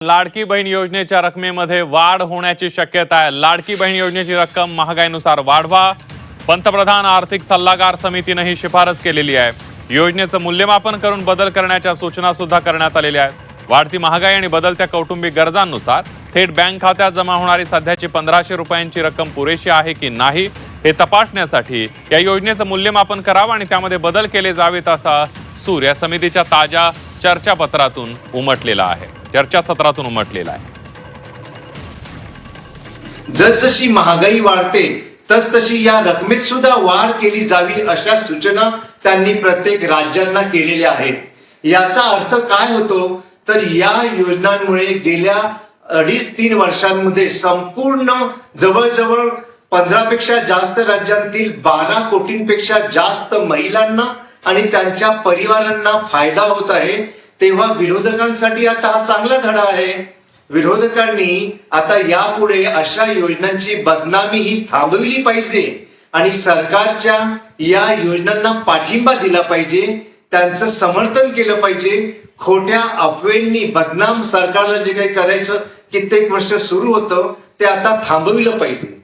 लाडकी बहीण योजनेच्या रकमेमध्ये वाढ होण्याची शक्यता आहे। लाडकी बहीण योजनेची रक्कम महागाईनुसार वाढवा, पंतप्रधान आर्थिक सल्लागार समितीने ही शिफारस केलेली आहे। योजनेचं मूल्यमापन करून बदल करण्याच्या सूचना सुद्धा करण्यात आलेल्या आहेत। वाढती महागाई आणि बदलत्या कौटुंबिक गरजांनुसार थेट बँक खात्यात जमा होणारी सध्याची 1500 रुपयांची रक्कम पुरेशी आहे की नाही हे तपासण्यासाठी या योजनेचं मूल्यमापन करावं आणि त्यामध्ये बदल केले जावेत असा सूर या समितीच्या ताज्या चर्चासत्रातून उमटलेला आहे। जसजशी महागाई वाढते तसतशी या रकमेत सुद्धा वाढ केली जावी अशा सूचना त्यांनी प्रत्येक राज्यांना केलेल्या आहेत। याचा अर्थ काय होतो तर या योजनांमुळे गेल्या 2.5-3 वर्षांमध्ये संपूर्ण जवळजवळ 15 पेक्षा जास्त राज्यांतील 12 कोटींपेक्षा जास्त महिलांना आणि त्यांच्या परिवारांना फायदा होत आहे। तेव्हा विरोधकांसाठी आता हा चांगला धडा आहे। विरोधकांनी आता यापुढे अशा योजनांची बदनामी ही थांबवली पाहिजे आणि सरकारच्या या योजनांना पाठिंबा दिला पाहिजे, त्यांचं समर्थन केलं पाहिजे। खोट्या अफवेंनी बदनाम सरकारला जे काही करायचं कित्येक वर्ष सुरू होतं ते आता थांबविलं पाहिजे।